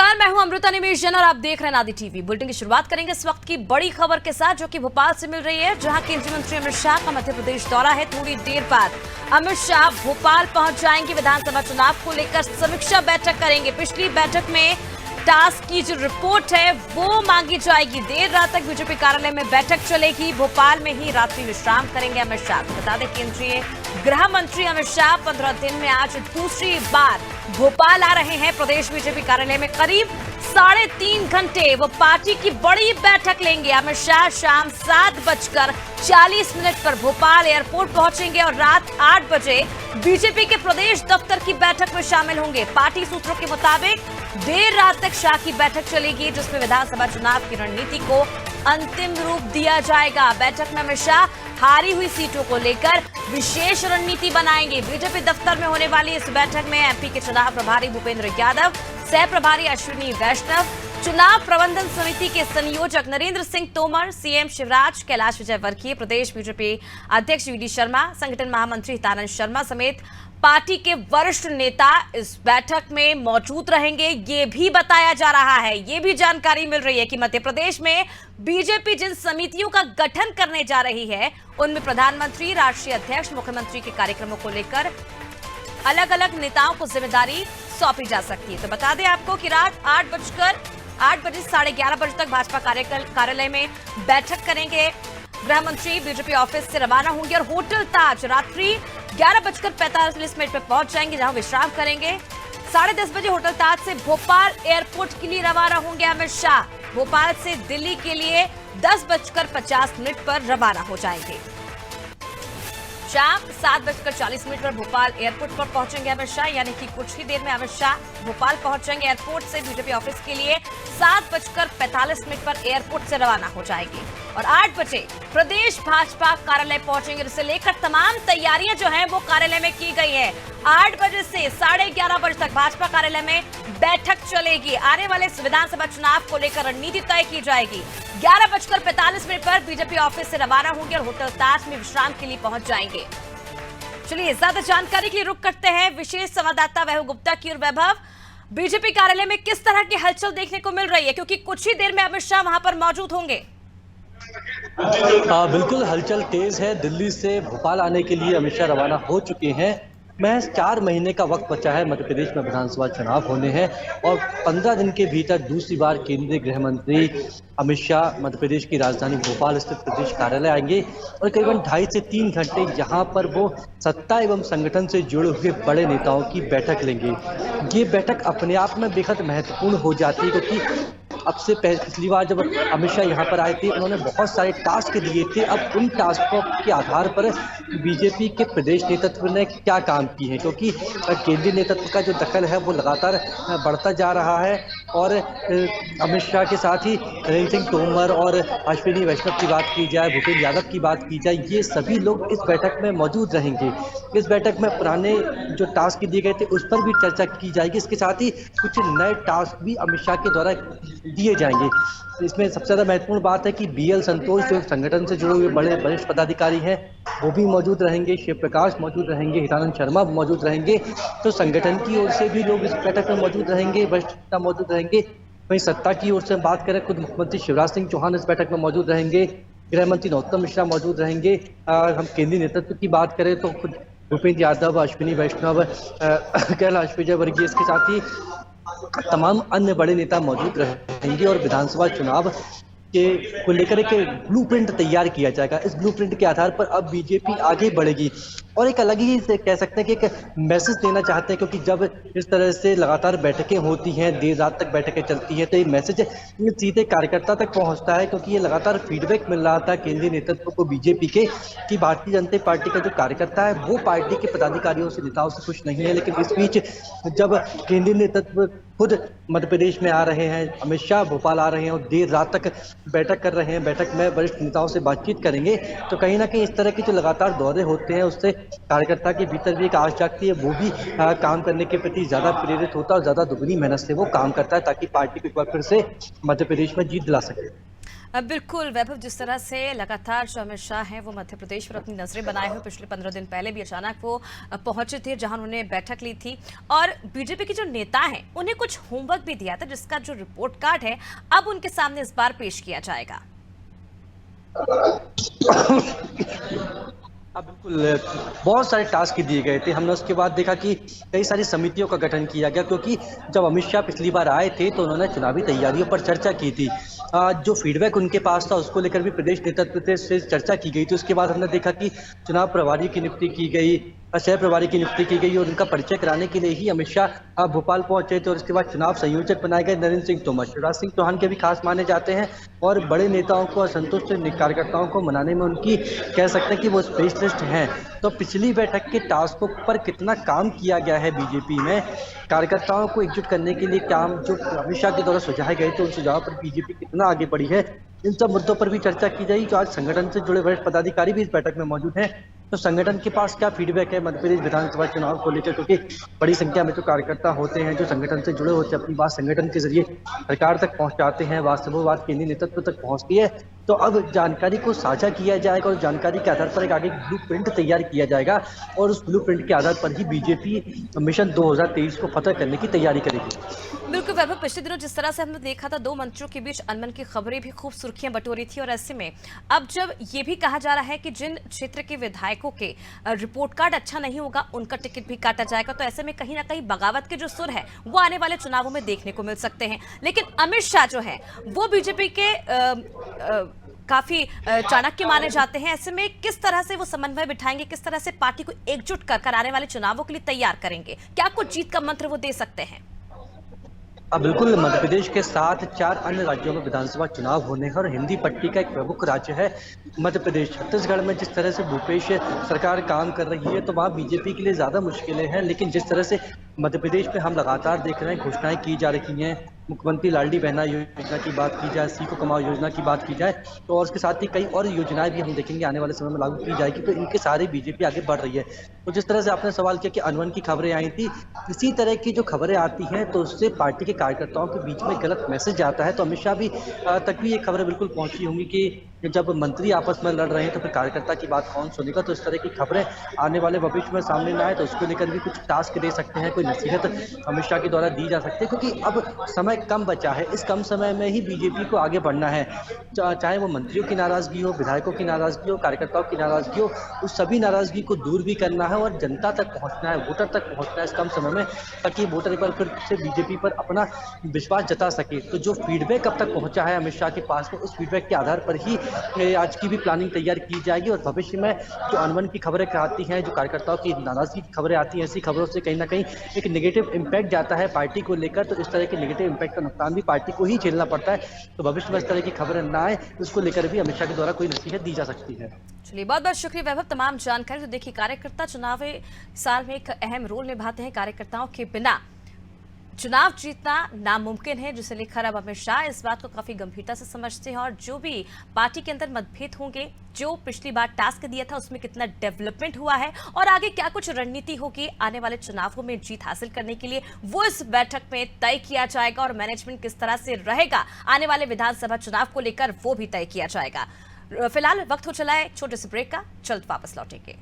नमस्कार, मैं हूं अमृता निमेश जैन और आप देख रहे हैं नादी टीवी। बुलेटिन की शुरुआत करेंगे इस वक्त की बड़ी खबर के साथ, जो कि भोपाल से मिल रही है, जहां केंद्रीय मंत्री अमित शाह का मध्य प्रदेश दौरा है। थोड़ी देर बाद अमित शाह भोपाल पहुंच जाएंगे। विधानसभा चुनाव को लेकर समीक्षा बैठक करेंगे। पिछली बैठक में टास्क की जो रिपोर्ट है वो मांगी जाएगी। देर रात तक बीजेपी कार्यालय में बैठक चलेगी। भोपाल में ही रात्रि विश्राम करेंगे अमित शाह। बता दें, केंद्रीय गृह मंत्री अमित शाह 15 दिन में आज दूसरी बार भोपाल आ रहे हैं। प्रदेश बीजेपी कार्यालय में करीब 3.5 घंटे वो पार्टी की बड़ी बैठक लेंगे। अमित शाह शाम 7:40 पर भोपाल एयरपोर्ट पहुंचेंगे और रात 8 बजे बीजेपी के प्रदेश दफ्तर की बैठक में शामिल होंगे। पार्टी सूत्रों के मुताबिक देर रात तक शाह की बैठक चलेगी, जिसमें विधानसभा चुनाव की रणनीति को अंतिम रूप दिया जाएगा। बैठक में अमित शाह हारी हुई सीटों को लेकर विशेष रणनीति बनाएंगे। बीजेपी दफ्तर में होने वाली इस बैठक में एमपी के चुनाव प्रभारी भूपेंद्र यादव, सह प्रभारी अश्विनी वैष्णव, चुनाव प्रबंधन समिति के संयोजक नरेंद्र सिंह तोमर, सीएम शिवराज, कैलाश विजयवर्गीय, प्रदेश बीजेपी अध्यक्ष वीडी शर्मा, संगठन महामंत्री हितानंद शर्मा समेत पार्टी के वरिष्ठ नेता इस बैठक में मौजूद रहेंगे। ये भी बताया जा रहा है, ये भी जानकारी मिल रही है कि मध्य प्रदेश में बीजेपी जिन समितियों का गठन करने जा रही है, उनमें प्रधानमंत्री, राष्ट्रीय अध्यक्ष, मुख्यमंत्री के कार्यक्रमों को लेकर अलग अलग नेताओं को जिम्मेदारी सौंपी जा सकती है। तो बता दें आपको कि रात 8 बजे 11:30 बजे तक भाजपा कार्यालय में बैठक करेंगे। गृह मंत्री बीजेपी ऑफिस से रवाना होंगे और होटल ताज रात्रि 11:45 पर पहुंच जाएंगे, जहां विश्राम करेंगे। 10:30 बजे होटल ताज से भोपाल एयरपोर्ट के लिए रवाना होंगे अमित शाह। भोपाल से दिल्ली के लिए 10:50 पर रवाना हो जाएंगे। शाम 7:40 पर भोपाल एयरपोर्ट पर पहुंचेंगे अमित शाह, यानी कि कुछ ही देर में अमित शाह भोपाल पहुंचेंगे। एयरपोर्ट से बीजेपी ऑफिस के लिए 7:45 पर एयरपोर्ट से रवाना हो जाएंगे और 8 बजे प्रदेश भाजपा कार्यालय पहुंचेंगे। इसे लेकर तमाम तैयारियां जो हैं वो कार्यालय में की गई है। 8 बजे से 11:30 बजे तक भाजपा कार्यालय में बैठक चलेगी। आने वाले विधानसभा चुनाव को लेकर रणनीति तय की जाएगी। 11:45 पर बीजेपी ऑफिस से रवाना होंगे और होटल ताज में विश्राम के लिए पहुंच जाएंगे। चलिए, ज्यादा जानकारी के लिए रुक करते हैं विशेष संवाददाता वैभव गुप्ता की ओर। वैभव, बीजेपी कार्यालय में किस तरह की हलचल देखने को मिल रही है, क्योंकि कुछ ही देर में अमित शाह वहां पर मौजूद होंगे? बिल्कुल हलचल तेज है। दिल्ली से भोपाल आने के लिए अमित शाह रवाना हो चुके हैं। महज 4 महीने का वक्त बचा है मध्य प्रदेश में विधानसभा चुनाव होने हैं और 15 दिन के भीतर दूसरी बार केंद्रीय गृह मंत्री अमित शाह मध्य प्रदेश की राजधानी भोपाल स्थित प्रदेश कार्यालय आएंगे और करीबन 2.5 से 3 घंटे यहाँ पर वो सत्ता एवं संगठन से जुड़े हुए बड़े नेताओं की बैठक लेंगे। ये बैठक अपने आप में बेहद महत्वपूर्ण हो जाती है, क्योंकि अब से पिछली बार जब अमित शाह यहाँ पर आए थे, उन्होंने बहुत सारे टास्क दिए थे। अब उन टास्कों के आधार पर बीजेपी के प्रदेश नेतृत्व ने क्या काम किए हैं, क्योंकि केंद्रीय नेतृत्व का जो दखल है वो लगातार बढ़ता जा रहा है और अमित शाह के साथ ही नरेंद्र सिंह तोमर और अश्विनी वैष्णव की बात की जाए, भूपेंद्र यादव की बात की जाए, ये सभी लोग इस बैठक में मौजूद रहेंगे। इस बैठक में पुराने जो टास्क दिए गए थे उस पर भी चर्चा की जाएगी। इसके साथ ही कुछ नए टास्क भी अमित शाह के द्वारा दिए जाएंगे। इसमें सबसे ज्यादा महत्वपूर्ण बात है कि BL संतोष जो संगठन से जुड़े हुए बड़े वरिष्ठ पदाधिकारी हैं वो भी मौजूद रहेंगे, शिव प्रकाश मौजूद रहेंगे, हितानंद शर्मा मौजूद रहेंगे। तो संगठन की ओर से भी लोग इस बैठक में मौजूद रहेंगे, वरिष्ठ नेता मौजूद रहेंगे। वहीं सत्ता की ओर से बात करें, खुद मुख्यमंत्री शिवराज सिंह चौहान इस बैठक में मौजूद रहेंगे, गृह मंत्री नरोत्तम मिश्रा मौजूद रहेंगे। हम केंद्रीय नेतृत्व की बात करें तो खुद भूपेंद्र यादव, अश्विनी वैष्णव, कैलाश विजयवर्गीय, इसके साथ ही तमाम अन्य बड़े नेता मौजूद रहेंगे और विधानसभा चुनाव के को लेकर एक ब्लूप्रिंट तैयार किया जाएगा। इस ब्लूप्रिंट के आधार पर अब बीजेपी आगे बढ़ेगी और एक अलग ही कह सकते हैं कि एक मैसेज देना चाहते हैं, क्योंकि जब इस तरह से लगातार बैठकें होती हैं, देर रात तक बैठकें चलती हैं, तो ये मैसेज सीधे कार्यकर्ता तक पहुंचता है, क्योंकि ये लगातार फीडबैक मिल रहा था केंद्रीय नेतृत्व को बीजेपी के कि भारतीय जनता पार्टी का जो कार्यकर्ता है वो पार्टी के पदाधिकारियों से, नेताओं से खुश नहीं है। लेकिन इस बीच जब केंद्रीय नेतृत्व खुद मध्य प्रदेश में आ रहे हैं, अमित शाह भोपाल आ रहे हैं और देर रात तक बैठक कर रहे हैं, बैठक में वरिष्ठ नेताओं से बातचीत करेंगे, तो कहीं ना कहीं इस तरह के जो लगातार दौरे होते हैं उससे कार्यकर्ता के भीतर भी एक आश जागती है। वो भी काम करने के प्रति ज्यादा प्रेरित होता है और ज्यादा दुगनी मेहनत से वो काम करता है, ताकि पार्टी को एक बार फिर से मध्य प्रदेश में जीत दिला सके। बिल्कुल वैभव, जिस तरह से लगातार जो अमित शाह हैं वो मध्य प्रदेश पर अपनी नजरें बनाए हुए पिछले 15 दिन पहले भी अचानक वो पहुंचे थे जहां उन्होंने बैठक ली थी और बीजेपी के जो नेता हैं उन्हें कुछ होमवर्क भी दिया था जिसका जो रिपोर्ट कार्ड है अब उनके सामने इस बार पेश किया जाएगा। हाँ बिल्कुल, बहुत सारे टास्क दिए गए थे। हमने उसके बाद देखा कि कई सारी समितियों का गठन किया गया, क्योंकि जब अमित शाह पिछली बार आए थे तो उन्होंने चुनावी तैयारियों पर चर्चा की थी। जो फीडबैक उनके पास था उसको लेकर भी प्रदेश नेतृत्व से चर्चा की गई थी। उसके बाद हमने देखा कि चुनाव प्रभारी की नियुक्ति की गई, सह प्रभारी की नियुक्ति की गई और उनका परिचय कराने के लिए ही अमित शाह भोपाल पहुंचे थे। और इसके बाद चुनाव संयोजक बनाए गए नरेंद्र सिंह तोमर। शिवराज सिंह चौहान के भी खास माने जाते हैं और बड़े नेताओं को, असंतुष्ट कार्यकर्ताओं को मनाने में उनकी कह सकते हैं कि वो स्पेशलिस्ट हैं। तो पिछली बैठक के टास्कों पर कितना काम किया गया है बीजेपी में, कार्यकर्ताओं को एकजुट करने के लिए काम जो अमित शाह के द्वारा सुझाए गए थे, उन सुझावों पर बीजेपी कितना आगे बढ़ी है, इन सब मुद्दों पर भी चर्चा की जाएगी। जो आज संगठन से जुड़े वरिष्ठ पदाधिकारी भी इस बैठक में मौजूद हैं, तो संगठन के पास क्या फीडबैक है मध्य प्रदेश विधानसभा चुनाव को लेकर, क्योंकि बड़ी संख्या में जो कार्यकर्ता होते हैं जो संगठन से जुड़े होते हैं, अपनी बात संगठन के जरिए सरकार तक पहुंचाते हैं, वास्तव बात केंद्रीय नेतृत्व तक पहुंचती है। तो अब जानकारी को साझा किया जाएगा और जानकारी के आधार पर एक आगे ब्लूप्रिंट तैयार किया जाएगा और उस ब्लूप्रिंट के आधार पर ही बीजेपी मिशन 2023 को फतह करने की तैयारी करेगी। बिल्कुल वैभव, पिछले दिनों जिस तरह से हमने देखा था दो मंत्रियों के बीच अनबन की खबरें भी खूब सुर्खियां बटोरी थी और ऐसे में अब जब ये भी कहा जा रहा है कि जिन क्षेत्र के विधायकों के रिपोर्ट कार्ड अच्छा नहीं होगा उनका टिकट भी काटा जाएगा, तो ऐसे में कहीं ना कहीं बगावत के जो सुर है वो आने वाले चुनावों में देखने को मिल सकते हैं। लेकिन अमित शाह जो है वो बीजेपी के काफी चाणक्य माने जाते हैं। ऐसे में किस तरह से वो समन्वय बिठाएंगे, किस तरह से पार्टी को एकजुट कर आने वाले चुनावों के लिए तैयार करेंगे, क्या कुछ जीत का मंत्र वो दे सकते हैं? बिल्कुल, मध्य प्रदेश के साथ 4 अन्य राज्यों में विधानसभा चुनाव होने हैं और हिंदी पट्टी का एक प्रमुख राज्य है मध्य प्रदेश। छत्तीसगढ़ में जिस तरह से भूपेश सरकार काम कर रही है तो वहाँ बीजेपी के लिए ज़्यादा मुश्किलें हैं, लेकिन जिस तरह से मध्य प्रदेश में हम लगातार देख रहे हैं घोषणाएं की जा रही हैं, मुख्यमंत्री लाडली बहना योजना की बात की जाए, सीखो कमाओ योजना की बात की जाए, तो और उसके साथ ही कई और योजनाएं भी हम देखेंगे आने वाले समय में लागू की जाएगी, तो इनके सारे बीजेपी आगे बढ़ रही है। तो जिस तरह से आपने सवाल किया कि अनवन की खबरें आई थी, इसी तरह की जो खबरें आती हैं तो उससे पार्टी के कार्यकर्ताओं के बीच में गलत मैसेज जाता है। तो अमित शाह भी तक भी ये खबरें बिल्कुल पहुंची होंगी कि जब मंत्री आपस में लड़ रहे हैं तो फिर कार्यकर्ता की बात कौन सुनेगा। तो इस तरह की खबरें आने वाले भविष्य में सामने न आए तो उसको लेकर भी कुछ टास्क दे सकते हैं, कोई नसीहत अमित शाह के द्वारा दी जा सकती है, क्योंकि अब समय कम बचा है। इस कम समय में ही बीजेपी को आगे बढ़ना है, चाहे वो मंत्रियों की नाराजगी हो, विधायकों की नाराजगी हो, कार्यकर्ताओं की नाराजगी हो, उस सभी नाराजगी को दूर भी करना है और जनता तक पहुंचना है, वोटर तक पहुंचना है इस कम समय में, ताकि वोटर एक बार फिर से बीजेपी पर अपना विश्वास जता सके। तो जो फीडबैक अब तक पहुंचा है अमित शाह के पास में, उस फीडबैक के आधार पर ही आज की भी प्लानिंग तैयार की जाएगी और भविष्य में जो अनबन की खबरें आती हैं, जो कार्यकर्ताओं की नाराजगी की खबरें आती हैं, ऐसी खबरों से कहीं ना कहीं एक नेगेटिव इम्पैक्ट जाता है पार्टी को लेकर। तो इस तरह के नेगेटिव इम्पैक्ट का नुकसान भी पार्टी को ही झेलना पड़ता है। तो भविष्य में इस तरह की खबरें ना आए, उसको लेकर भी अमित शाह के द्वारा कोई नसीहत दी जा सकती है। चलिए, बहुत बहुत शुक्रिया वैभव तमाम जानकारी। तो देखिए, कार्यकर्ता चुनावी साल में एक अहम रोल निभाते हैं, कार्यकर्ताओं के बिना चुनाव जीतना नामुमकिन है, जिसे लेकर अब अमित शाह इस बात को काफी गंभीरता से समझते हैं और जो भी पार्टी के अंदर मतभेद होंगे, जो पिछली बार टास्क दिया था उसमें कितना डेवलपमेंट हुआ है और आगे क्या कुछ रणनीति होगी आने वाले चुनावों में जीत हासिल करने के लिए, वो इस बैठक में तय किया जाएगा और मैनेजमेंट किस तरह से रहेगा आने वाले विधानसभा चुनाव को लेकर वो भी तय किया जाएगा। फिलहाल वक्त हो चला है छोटे से ब्रेक का, जल्द वापस लौटेंगे।